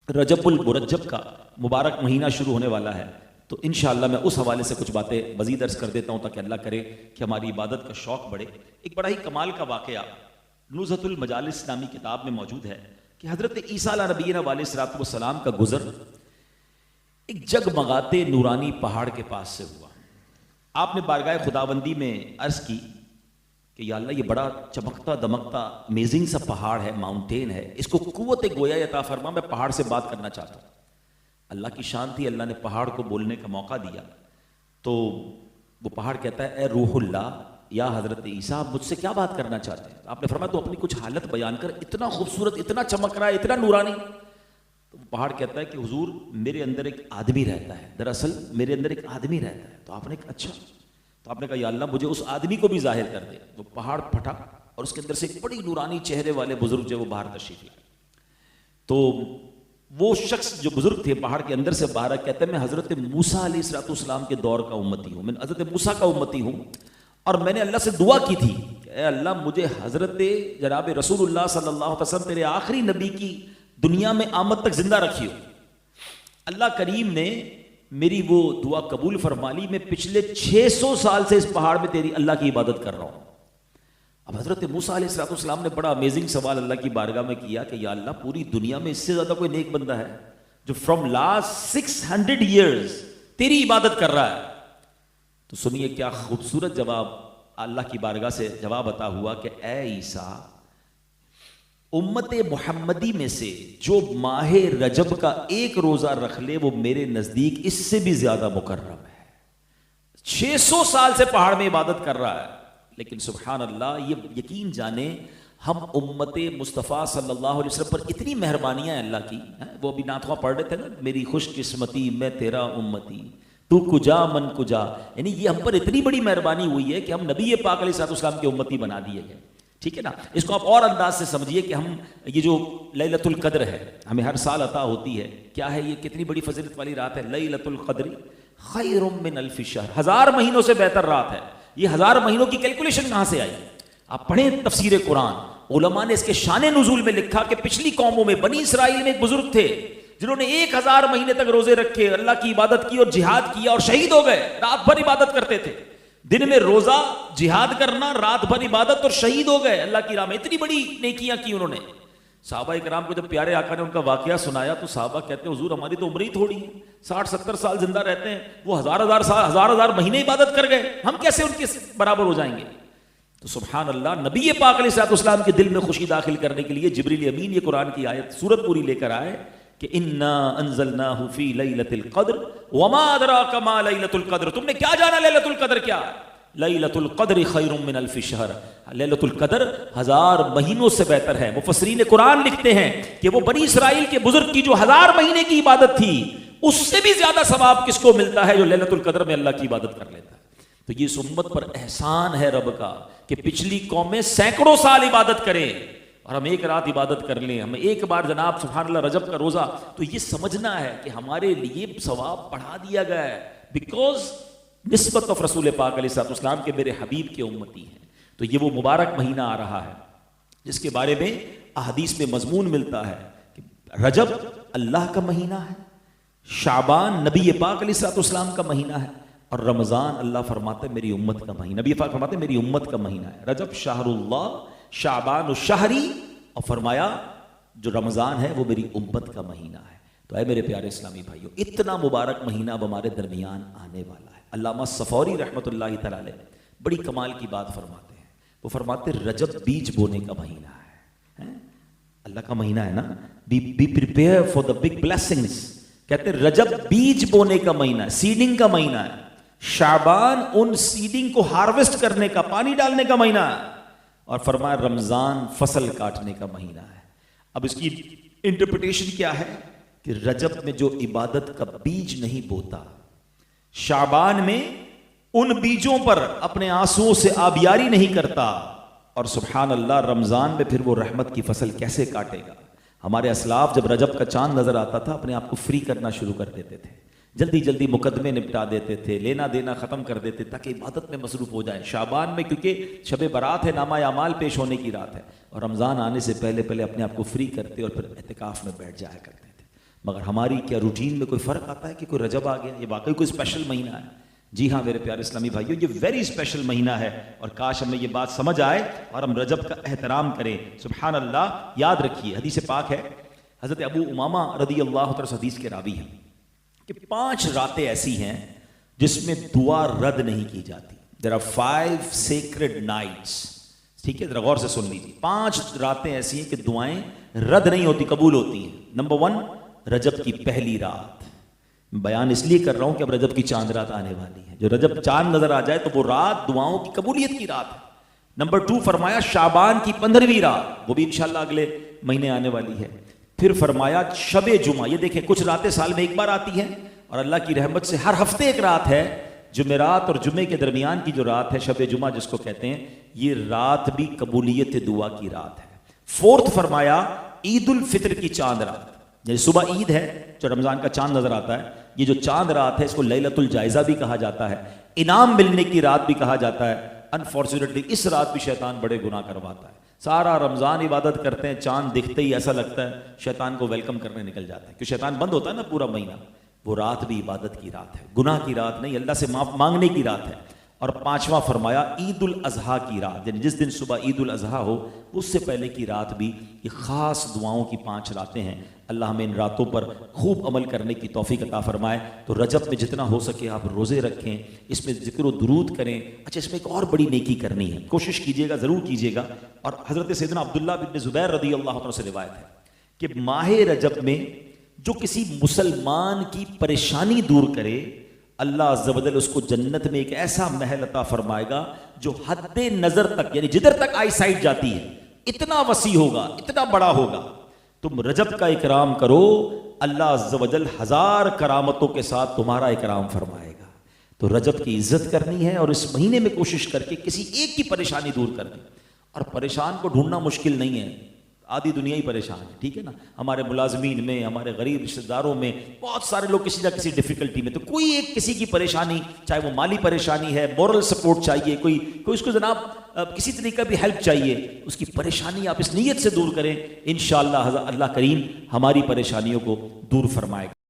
رجب المرجب کا مبارک مہینہ شروع ہونے والا ہے، تو انشاءاللہ میں اس حوالے سے کچھ باتیں مزید عرض کر دیتا ہوں تاکہ اللہ کرے کہ ہماری عبادت کا شوق بڑھے۔ ایک بڑا ہی کمال کا واقعہ نزہۃ المجالس نامی کتاب میں موجود ہے کہ حضرت عیسیٰ علیہ نبینا علیہ الصلوۃ والسلام کا گزر ایک جگمگاتے نورانی پہاڑ کے پاس سے ہوا۔ آپ نے بارگاہ خداوندی میں عرض کی کہ یا اللہ یہ بڑا چمکتا دمکتا امیزنگ سا پہاڑ ہے، ماؤنٹین ہے، اس کو قوت گویا عطا فرما، میں پہاڑ سے بات کرنا چاہتا ہوں۔ اللہ کی شان تھی، اللہ نے پہاڑ کو بولنے کا موقع دیا تو وہ پہاڑ کہتا ہے اے روح اللہ یا حضرت عیسیٰ آپ مجھ سے کیا بات کرنا چاہتے ہیں؟ آپ نے فرمایا تو اپنی کچھ حالت بیان کر، اتنا خوبصورت، اتنا چمک رہا ہے، اتنا نورانی۔ تو وہ پہاڑ کہتا ہے کہ حضور میرے اندر ایک آدمی رہتا ہے، دراصل میرے اندر ایک آدمی رہتا ہے۔ تو آپ نے کہا اچھا، تو آپ نے کہا یا اللہ مجھے اس آدمی کو بھی ظاہر کر دے۔ وہ پہاڑ پھٹا اور اس کے اندر سے ایک بڑی نورانی چہرے والے بزرگ جو وہ باہر تشریف لائے۔ تو وہ شخص جو بزرگ تھے پہاڑ کے اندر سے باہر کہتے ہیں میں حضرت موسیٰ علیہ السلام کے دور کا امتی ہوں، میں حضرت موسیٰ کا امتی ہوں، اور میں نے اللہ سے دعا کی تھی کہ اے اللہ مجھے حضرت جناب رسول اللہ صلی اللہ علیہ وسلم تیرے آخری نبی کی دنیا میں آمد تک زندہ رکھیو۔ اللہ کریم نے میری وہ دعا قبول فرما لی، میں پچھلے 600 سال سے اس پہاڑ میں تیری اللہ کی عبادت کر رہا ہوں۔ اب حضرت موسیٰ علیہ السلام نے بڑا امیزنگ سوال اللہ کی بارگاہ میں کیا کہ یا اللہ پوری دنیا میں اس سے زیادہ کوئی نیک بندہ ہے جو فرام لاسٹ 600 ایئرز تیری عبادت کر رہا ہے؟ تو سنیے کیا خوبصورت جواب اللہ کی بارگاہ سے جواب عطا ہوا کہ اے عیسیٰ امت محمدی میں سے جو ماہ رجب کا ایک روزہ رکھ لے وہ میرے نزدیک اس سے بھی زیادہ مکرم ہے۔ 600 سال سے پہاڑ میں عبادت کر رہا ہے، لیکن سبحان اللہ یہ یقین جانیں ہم امت مصطفیٰ صلی اللہ علیہ وسلم پر اتنی مہربانیاں ہیں اللہ کی۔ وہ ابھی نعت خواہ پڑھ رہے تھے نا، میری خوش قسمتی میں تیرا امتی تو کجا من کجا، یعنی یہ ہم پر اتنی بڑی مہربانی ہوئی ہے کہ ہم نبی پاک علیہ السلام کے امتی بنا دیے گئے۔ ٹھیک ہے نا، اس کو آپ اور انداز سے سمجھیے کہ ہم یہ جو لیلۃ القدر ہے ہمیں ہر سال عطا ہوتی ہے، کیا ہے یہ کتنی بڑی فضیلت والی رات ہے، لیلۃ القدر خیر من الف شہر، 1000 مہینوں سے بہتر رات ہے۔ یہ 1000 مہینوں کی کیلکولیشن کہاں سے آئی؟ آپ پڑھیں تفسیر قرآن، علماء نے اس کے شان نزول میں لکھا کہ پچھلی قوموں میں بنی اسرائیل میں ایک بزرگ تھے جنہوں نے 1000 مہینے تک روزے رکھے، اللہ کی عبادت کی اور جہاد کیا اور شہید ہو گئے۔ رات بھر عبادت کرتے تھے، دن میں روزہ، جہاد کرنا، رات بھر عبادت، اور شہید ہو گئے اللہ کی راہ میں۔ اتنی بڑی نیکیاں کی انہوں نے۔ صحابہ کرام کو جب پیارے آقا نے ان کا واقعہ سنایا تو صحابہ کہتے ہیں حضور ہماری تو عمر ہی تھوڑی ہے، 60-70 سال زندہ رہتے ہیں، وہ ہزار مہینے عبادت کر گئے، ہم کیسے ان کے برابر ہو جائیں گے؟ تو سبحان اللہ، نبی پاک علیہ السلام کے دل میں خوشی داخل کرنے کے لیے جبریل امین یہ قرآن کی آیت سورت پوری لے کر آئے کہ انا انزلناہ فی لیلۃ القدر وما ادراک ما لیلۃ القدر، تم نے کیا جانا لیلۃ القدر کیا؟ لیلۃ القدر خیر من الف شہر، لیلۃ القدر 1000 مہینوں سے بہتر ہے۔ مفسرین قرآن لکھتے ہیں کہ وہ بنی اسرائیل کے بزرگ کی جو 1000 مہینے کی عبادت تھی اس سے بھی زیادہ ثواب کس کو ملتا ہے جو لیلۃ القدر میں اللہ کی عبادت کر لیتا ہے۔ تو یہ اس امت پر احسان ہے رب کا کہ پچھلی قومیں سینکڑوں سال عبادت کریں اور ہم ایک رات عبادت کر لیں، ہمیں ایک بار جناب سبحان اللہ رجب کا روزہ، تو یہ سمجھنا ہے کہ ہمارے لیے ثواب بڑھا دیا گیا ہے بیکاز نسبت آف رسول پاک علیہ السلام کے میرے حبیب کے امتی ہیں۔ تو یہ وہ مبارک مہینہ آ رہا ہے جس کے بارے میں احادیث میں مضمون ملتا ہے کہ رجب اللہ کا مہینہ ہے، شعبان نبی پاک علیہ السلام کا مہینہ ہے، اور رمضان اللہ فرماتے ہیں میری امت کا مہینہ، نبی پاک فرماتے ہیں میری امت کا مہینہ ہے۔ رجب شہر اللہ، شعبان الشہری، اور فرمایا جو رمضان ہے وہ میری امت کا مہینہ ہے۔ تو اے میرے پیارے اسلامی بھائیوں، اتنا مبارک مہینہ اب ہمارے درمیان آنے والا ہے۔ علامہ صفوری رحمۃ اللہ تعالی علیہ بڑی کمال کی بات فرماتے ہیں، وہ فرماتے ہیں رجب بیج بونے کا مہینہ ہے، اللہ کا مہینہ ہے نا، be prepare for the big blessings, کہتے ہیں رجب بیج بونے کا مہینہ ہے، سیڈنگ کا مہینہ ہے، شعبان ان سیڈنگ کو ہارویسٹ کرنے کا، پانی ڈالنے کا مہینہ ہے، اور فرمایا رمضان فصل کاٹنے کا مہینہ ہے۔ اب اس کی انٹرپریٹیشن کیا ہے کہ رجب میں جو عبادت کا بیج نہیں بوتا، شعبان میں ان بیجوں پر اپنے آنسوؤں سے آبیاری نہیں کرتا، اور سبحان اللہ رمضان میں پھر وہ رحمت کی فصل کیسے کاٹے گا؟ ہمارے اسلاف جب رجب کا چاند نظر آتا تھا اپنے آپ کو فری کرنا شروع کر دیتے تھے، جلدی جلدی مقدمے نپٹا دیتے تھے، لینا دینا ختم کر دیتے تاکہ عبادت میں مصروف ہو جائیں۔ شعبان میں کیونکہ شب برات ہے، نامہ اعمال پیش ہونے کی رات ہے، اور رمضان آنے سے پہلے پہلے اپنے آپ کو فری کرتے اور پھر اعتکاف میں بیٹھ جایا کرتے تھے۔ مگر ہماری کیا روٹین میں کوئی فرق آتا ہے کہ کوئی رجب آ گیا، یہ واقعی کوئی اسپیشل مہینہ ہے؟ جی ہاں میرے پیارے اسلامی بھائیو، یہ ویری اسپیشل مہینہ ہے، اور کاش ہمیں یہ بات سمجھ آئے اور ہم رجب کا احترام کریں۔ سبحان اللہ۔ یاد رکھیے حدیث پاک ہے، حضرت ابو امامہ رضی اللہ تعالیٰ حدیث کے راوی ہیں کہ 5 راتیں ایسی ہیں جس میں دعا رد نہیں کی جاتی۔ There are 5 sacred nights، ٹھیک ہے، ذرا غور سے سن لیجیے۔ 5 راتیں ایسی ہیں کہ دعائیں رد نہیں ہوتی، قبول ہوتی ہیں۔ نمبر 1، رجب کی پہلی رات۔ بیان اس لیے کر رہا ہوں کہ اب رجب کی چاند رات آنے والی ہے، جو رجب چاند نظر آ جائے تو وہ رات دعاؤں کی قبولیت کی رات ہے۔ نمبر 2 فرمایا شعبان کی 15ویں رات، وہ بھی انشاءاللہ اگلے مہینے آنے والی ہے۔ پھر فرمایا شب جمعہ، یہ دیکھیں کچھ راتیں سال میں ایک بار آتی ہیں، اور اللہ کی رحمت سے ہر ہفتے ایک رات ہے، جمعرات اور جمعے کے درمیان کی جو رات ہے شب جمعہ جس کو کہتے ہیں، یہ رات بھی قبولیت دعا کی رات ہے۔ 4 فرمایا عید الفطر کی چاند رات، جیسے صبح عید ہے جو رمضان کا چاند نظر آتا ہے، یہ جو چاند رات ہے اس کو لیلۃ الجائزہ بھی کہا جاتا ہے، انعام ملنے کی رات بھی کہا جاتا ہے۔ انفارچونیٹلی اس رات بھی شیطان بڑے گناہ کرواتا ہے۔ سارا رمضان عبادت کرتے ہیں، چاند دکھتے ہی ایسا لگتا ہے شیطان کو ویلکم کرنے نکل جاتا ہے، کیونکہ شیطان بند ہوتا ہے نا پورا مہینہ۔ وہ رات بھی عبادت کی رات ہے، گناہ کی رات نہیں، اللہ سے معاف مانگنے کی رات ہے۔ اور 5واں فرمایا عید الاضحیٰ کی رات، یعنی جس دن صبح عید الاضحیٰ ہو اس سے پہلے کی رات بھی، یہ خاص دعاؤں کی 5 راتیں ہیں۔ اللہ ہمیں ان راتوں پر خوب عمل کرنے کی توفیق عطا فرمائے۔ تو رجب میں جتنا ہو سکے آپ روزے رکھیں، اس میں ذکر و درود کریں۔ اچھا، اس میں ایک اور بڑی نیکی کرنی ہے، کوشش کیجیے گا، ضرور کیجیے گا۔ اور حضرت سیدنا عبداللہ بن زبیر رضی اللہ عنہ سے روایت ہے کہ ماہ رجب میں جو کسی مسلمان کی پریشانی دور کرے، اللہ عز و جل اس کو جنت میں ایک ایسا محل عطا فرمائے گا جو حد نظر تک، یعنی جدھر تک آئی سائٹ جاتی ہے، اتنا وسیع ہوگا، اتنا بڑا ہوگا۔ تم رجب کا اکرام کرو، اللہ عز و جل 1000 کرامتوں کے ساتھ تمہارا اکرام فرمائے گا۔ تو رجب کی عزت کرنی ہے، اور اس مہینے میں کوشش کر کے کسی ایک کی پریشانی دور کر دیں۔ اور پریشان کو ڈھونڈنا مشکل نہیں ہے، آدھی دنیا ہی پریشان ہے، ٹھیک ہے نا، ہمارے ملازمین میں، ہمارے غریب رشتہ داروں میں بہت سارے لوگ کسی نہ کسی ڈیفیکلٹی میں، تو کوئی ایک کسی کی پریشانی، چاہے وہ مالی پریشانی ہے، مورل سپورٹ چاہیے، کوئی اس کو جناب کسی طریقہ بھی ہیلپ چاہیے، اس کی پریشانی آپ اس نیت سے دور کریں، انشاءاللہ اللہ کریم ہماری پریشانیوں کو دور فرمائے گا۔